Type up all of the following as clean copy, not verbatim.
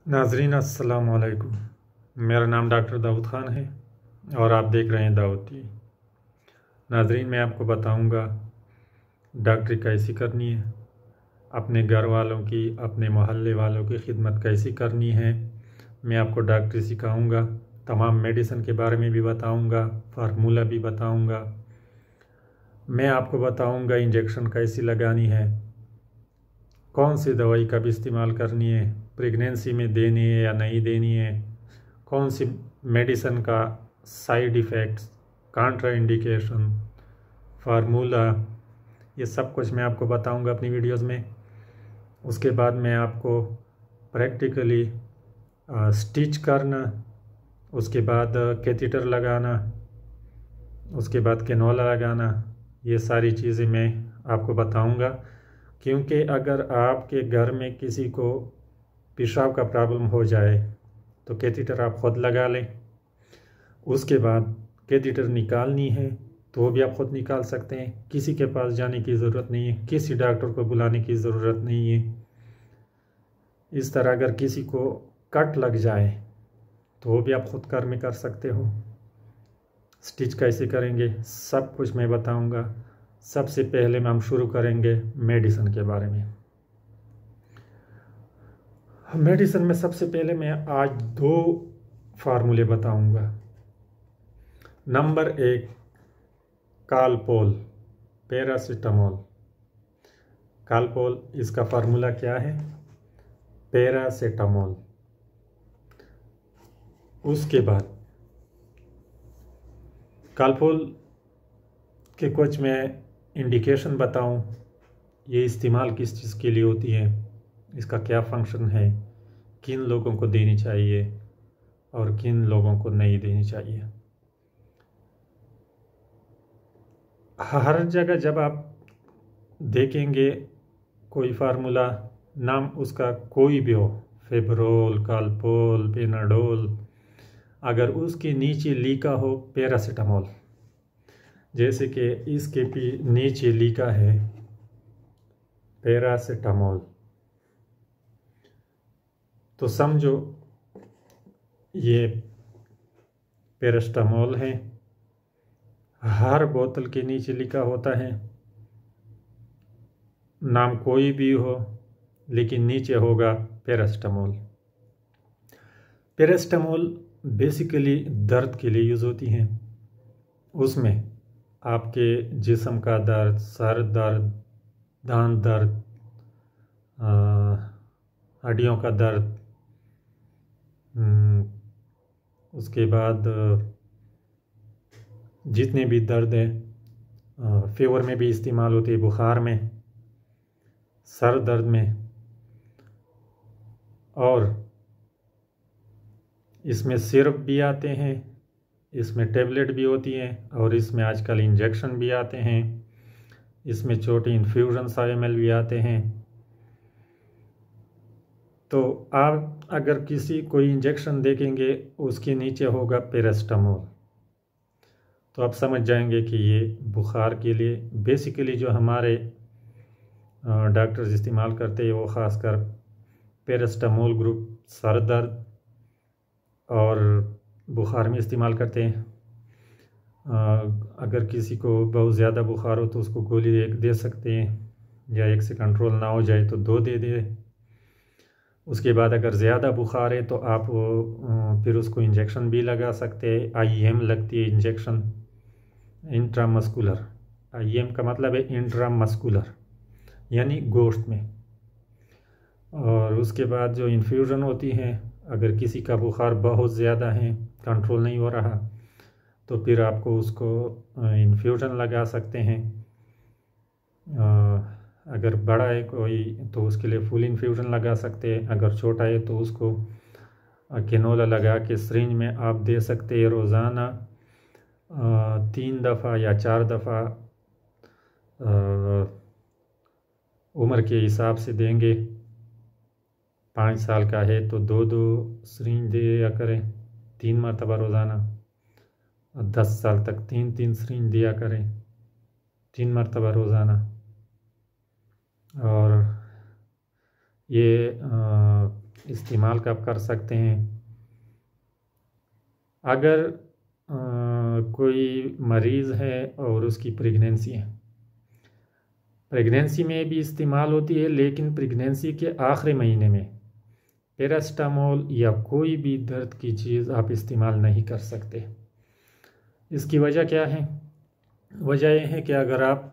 नाजरीन अस्सलाम वालेकुम। मेरा नाम डॉक्टर दाऊद ख़ान है और आप देख रहे हैं दाऊद टी। नाजरीन, मैं आपको बताऊंगा डॉक्टरी कैसी करनी है, अपने घर वालों की, अपने मोहल्ले वालों की खिदमत कैसी करनी है। मैं आपको डॉक्टरी सिखाऊंगा, तमाम मेडिसिन के बारे में भी बताऊंगा, फार्मूला भी बताऊंगा। मैं आपको बताऊंगा इंजेक्शन कैसी लगानी है, कौन सी दवाई कब इस्तेमाल करनी है, प्रेगनेंसी में देनी है या नहीं देनी है, कौन सी मेडिसिन का side effects, contra indication, formula, ये सब कुछ मैं आपको बताऊंगा अपनी वीडियोस में। उसके बाद मैं आपको प्रैक्टिकली स्टिच करना, उसके बाद कैथेटर लगाना, उसके बाद कैनोला लगाना, ये सारी चीज़ें मैं आपको बताऊंगा। क्योंकि अगर आपके घर में किसी को पेशाब का प्रॉब्लम हो जाए तो कैथेटर आप ख़ुद लगा लें। उसके बाद कैथेटर निकालनी है तो वो भी आप ख़ुद निकाल सकते हैं, किसी के पास जाने की ज़रूरत नहीं है, किसी डॉक्टर को बुलाने की ज़रूरत नहीं है। इस तरह अगर किसी को कट लग जाए तो वो भी आप ख़ुद घर में कर सकते हो। स्टिच कैसे करेंगे सब कुछ मैं बताऊंगा। सबसे पहले हम शुरू करेंगे मेडिसिन के बारे में। मेडिसिन में सबसे पहले मैं आज 2 फार्मूले बताऊंगा। Number 1 Calpol, paracetamol. कालपोल, इसका फार्मूला क्या है? पैरासीटामोल। उसके बाद कालपोल के कुछ मैं इंडिकेशन बताऊं, ये इस्तेमाल किस चीज़ के लिए होती है, इसका क्या फंक्शन है, किन लोगों को देनी चाहिए और किन लोगों को नहीं देनी चाहिए। हर जगह जब आप देखेंगे कोई फार्मूला, नाम उसका कोई भी हो, फेब्रोल, कालपोल, पेनाडोल, अगर उसके नीचे लिखा हो पैरासीटामोल, जैसे कि इसके भी नीचे लिखा है पैरासीटामोल, तो समझो ये पैरासीटामोल है। हर बोतल के नीचे लिखा होता है, नाम कोई भी हो लेकिन नीचे होगा पैरासीटामोल। पैरासीटामोल बेसिकली दर्द के लिए यूज़ होती हैं। उसमें आपके जिस्म का दर्द, सर दर्द, दांत दर्द, हड्डियों का दर्द, उसके बाद जितने भी दर्द है, फीवर में भी इस्तेमाल होती है, बुखार में, सर दर्द में, और इसमें सिरप भी आते हैं, इसमें टेबलेट भी होती हैं और इसमें आजकल इंजेक्शन भी आते हैं। इसमें छोटे इन्फ्यूजन 100 ml भी आते हैं। तो आप अगर किसी कोई इंजेक्शन देखेंगे उसके नीचे होगा पैरासीटामोल, तो आप समझ जाएंगे कि ये बुखार के लिए बेसिकली जो हमारे डॉक्टर्स इस्तेमाल करते हैं वो ख़ासकर पैरासीटामोल ग्रुप सर दर्द और बुखार में इस्तेमाल करते हैं। अगर किसी को बहुत ज़्यादा बुखार हो तो उसको गोली 1 दे सकते हैं, या 1 से कंट्रोल ना हो जाए तो 2 दे दे। उसके बाद अगर ज़्यादा बुखार है तो आप फिर उसको इंजेक्शन भी लगा सकते हैं। IM लगती है इंजेक्शन, इंट्रामस्कुलर। IM का मतलब है इंट्रामस्कुलर, यानी गोश्त में। और उसके बाद जो इन्फ्यूज़न होती हैं, अगर किसी का बुखार बहुत ज़्यादा है, कंट्रोल नहीं हो रहा, तो फिर आपको उसको इन्फ्यूज़न लगा सकते हैं। अगर बड़ा है कोई तो उसके लिए फुल इन्फ्यूज़न लगा सकते हैं, अगर छोटा है तो उसको कैनोला लगा के सिरिंज में आप दे सकते हैं। रोज़ाना 3 दफ़ा या 4 दफ़ा उम्र के हिसाब से देंगे। 5 साल का है तो 2-2 सिरिंज दिया करें, 3 मरतबा रोज़ाना। 10 साल तक 3-3 सिरिंज दिया करें, 3 मरतबा रोज़ाना। और ये इस्तेमाल कब कर सकते हैं? अगर कोई मरीज़ है और उसकी प्रेगनेंसी है, प्रेगनेंसी में भी इस्तेमाल होती है, लेकिन प्रेगनेंसी के आखिरी महीने में पैरास्टामोल या कोई भी दर्द की चीज़ आप इस्तेमाल नहीं कर सकते। इसकी वजह क्या है? वजह यह है कि अगर आप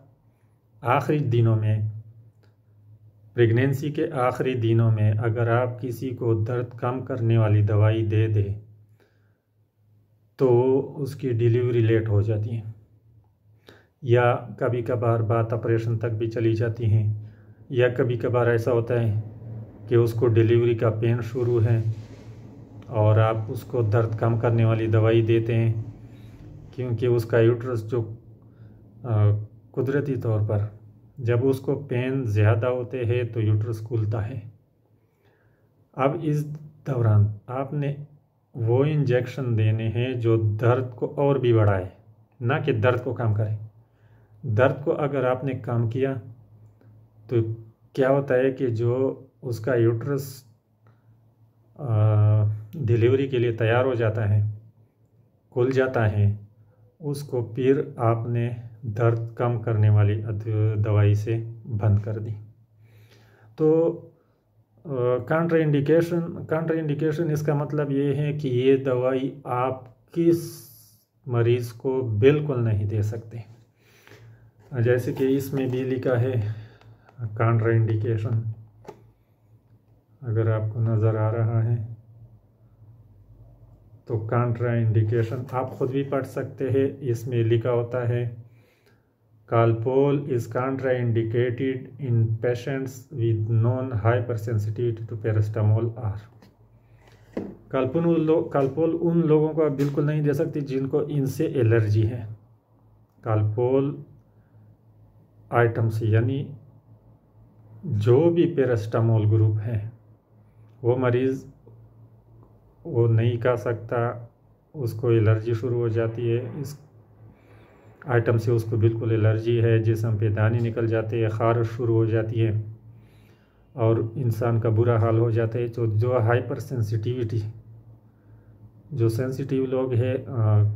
आखिरी दिनों में, प्रेगनेंसी के आखिरी दिनों में अगर आप किसी को दर्द कम करने वाली दवाई दे दें तो उसकी डिलीवरी लेट हो जाती है, या कभी कभार बात ऑपरेशन तक भी चली जाती हैं, या कभी कभार ऐसा होता है कि उसको डिलीवरी का पेन शुरू है और आप उसको दर्द कम करने वाली दवाई देते हैं, क्योंकि उसका यूट्रस जो कुदरती तौर पर जब उसको पेन ज़्यादा होते हैं तो यूट्रस खुलता है। अब इस दौरान आपने वो इंजेक्शन देने हैं जो दर्द को और भी बढ़ाए, ना कि दर्द को कम करे। दर्द को अगर आपने कम किया तो क्या होता है कि जो उसका यूट्रस डिलीवरी के लिए तैयार हो जाता है, खुल जाता है, उसको फिर आपने दर्द कम करने वाली दवाई से बंद कर दी। तो काउंटर इंडिकेशन इसका मतलब ये है कि ये दवाई आप किस मरीज़ को बिल्कुल नहीं दे सकते। जैसे कि इसमें भी लिखा है काउंटर इंडिकेशन, अगर आपको नज़र आ रहा है तो काउंटर इंडिकेशन आप खुद भी पढ़ सकते हैं। इसमें लिखा होता है Calpol is contraindicated in patients with known hypersensitivity to paracetamol R। काल्पोल उन लोगों को आप बिल्कुल नहीं दे सकते जिनको इनसे एलर्जी है। काल्पोल आइटम्स यानी जो भी पैरास्टामोल ग्रुप है वो मरीज़ वो नहीं खा सकता, उसको एलर्जी शुरू हो जाती है। इस आइटम से उसको बिल्कुल एलर्जी है, जिस्म पे दाने निकल जाते हैं, ख़ारिश शुरू हो जाती है और इंसान का बुरा हाल हो जाता है। तो जो हाइपर सेंसिटिविटी, जो सेंसिटिव लोग हैं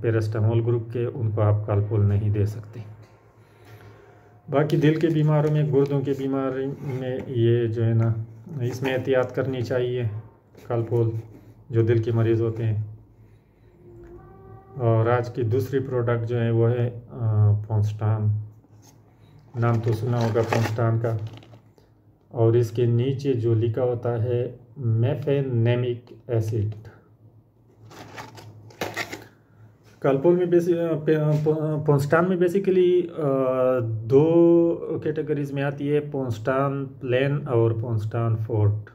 पैरास्टामोल ग्रुप के, उनको आप काल्पोल नहीं दे सकते। बाकी दिल के बीमारों में, गुर्दों के बीमारी में ये जो है ना, इसमें एहतियात करनी चाहिए। काल्पोल जो दिल के मरीज़ होते हैं। और आज की दूसरी प्रोडक्ट जो है वो है पोंस्टान। नाम तो सुना होगा पोंस्टान का, और इसके नीचे जो लिखा होता है मेफेनेमिक एसिड। काल्पोल में पोंस्टान में बेसिकली दो कैटेगरीज में आती है, पोंस्टान प्लेन और पोंस्टान फोर्ट।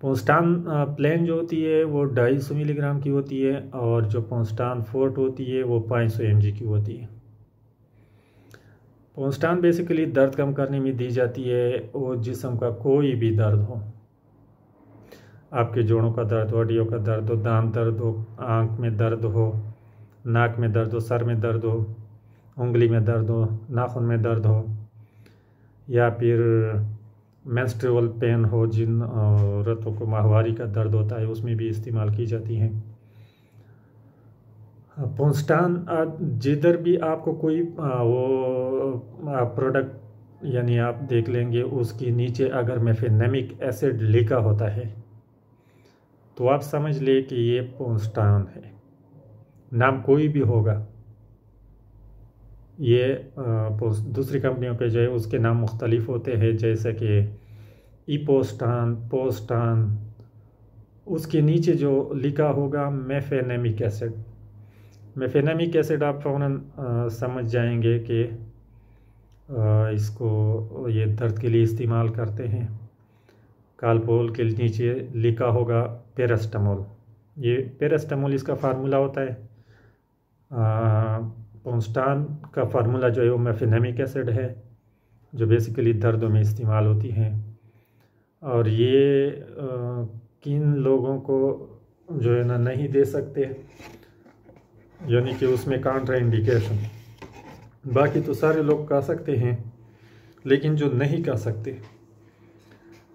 पोंस्टान प्लेन जो होती है वो 250 मिलीग्राम की होती है, और जो पोंस्टान फोर्ट होती है वो 500 mg की होती है। पोंस्टान बेसिकली दर्द कम करने में दी जाती है, वो जिस्म का कोई भी दर्द हो, आपके जोड़ों का दर्द हो, हड्डियों का दर्द हो, दांत दर्द हो, आँख में दर्द हो, नाक में दर्द हो, सर में दर्द हो, उंगली में दर्द हो, नाखून में दर्द हो, या फिर मेंस्ट्रुअल पेन हो, जिन औरतों को माहवारी का दर्द होता है, उसमें भी इस्तेमाल की जाती हैं। पोंस्टान जिधर भी आपको कोई वो प्रोडक्ट यानी आप देख लेंगे उसके नीचे अगर मेफेनेमिक एसिड लिखा होता है तो आप समझ ले कि ये पोंस्टान है। नाम कोई भी होगा, ये दूसरी कंपनियों के जो है उसके नाम मुख्तलिफ होते हैं, जैसे कि इपोस्टान, पोस्टान, उसके नीचे जो लिखा होगा मेफेनेमिक एसिड। मेफेनेमिक एसिड आप फ़ौरन समझ जाएंगे कि इसको ये दर्द के लिए इस्तेमाल करते हैं। काल्पोल के नीचे लिखा होगा पैरास्टामोल, ये पैरास्टामोल इसका फार्मूला होता है। पोंस्टान का फार्मूला जो है वो मेफेनेमिक एसिड है, जो बेसिकली दर्दों में इस्तेमाल होती हैं। और ये किन लोगों को जो है ना नहीं दे सकते, यानी कि उसमें काउंटर इंडिकेशन। बाकी तो सारे लोग खा सकते हैं, लेकिन जो नहीं खा सकते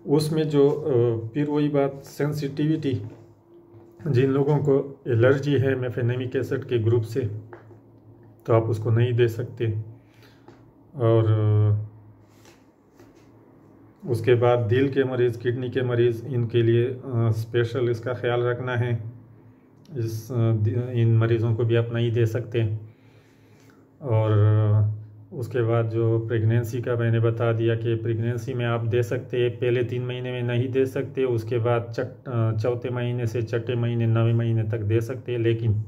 उसमें जो फिर वही बात, सेंसिटिविटी, जिन लोगों को एलर्जी है मेफेनेमिक एसिड के ग्रुप से, तो आप उसको नहीं दे सकते। और उसके बाद दिल के मरीज़, किडनी के मरीज़, इनके लिए स्पेशल इसका ख्याल रखना है। इन मरीज़ों को भी आप नहीं दे सकते। और उसके बाद जो प्रेगनेंसी का मैंने बता दिया कि प्रेगनेंसी में आप दे सकते हैं, पहले 3 महीने में नहीं दे सकते, उसके बाद चौथे महीने से छठे महीने 9वें महीने तक दे सकते हैं। लेकिन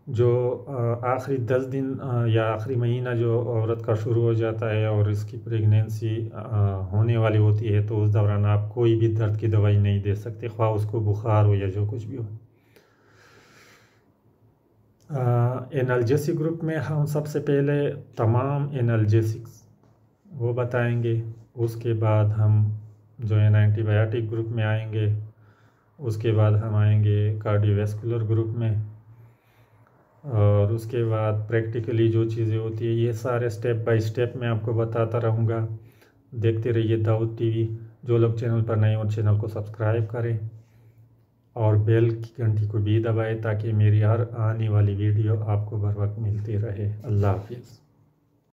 जो आखिरी 10 दिन या आखिरी महीना जो औरत का शुरू हो जाता है और इसकी प्रेगनेंसी होने वाली होती है, तो उस दौरान आप कोई भी दर्द की दवाई नहीं दे सकते, ख्वाह उसको बुखार हो या जो कुछ भी हो। एनाल्जेसिक ग्रुप में हम सबसे पहले तमाम एनाल्जेसिक्स वो बताएंगे। उसके बाद हम जो है एंटीबायोटिक ग्रुप में आएंगे। उसके बाद हम आएंगे कार्डियोवैस्कुलर ग्रुप में। और उसके बाद प्रैक्टिकली जो चीज़ें होती है, ये सारे स्टेप बाय स्टेप मैं आपको बताता रहूँगा। देखते रहिए दाऊद टीवी। जो लोग चैनल पर नए हो, चैनल को सब्सक्राइब करें और बेल की घंटी को भी दबाएं, ताकि मेरी हर आने वाली वीडियो आपको बर वक्त मिलती रहे। अल्लाह हाफिज़।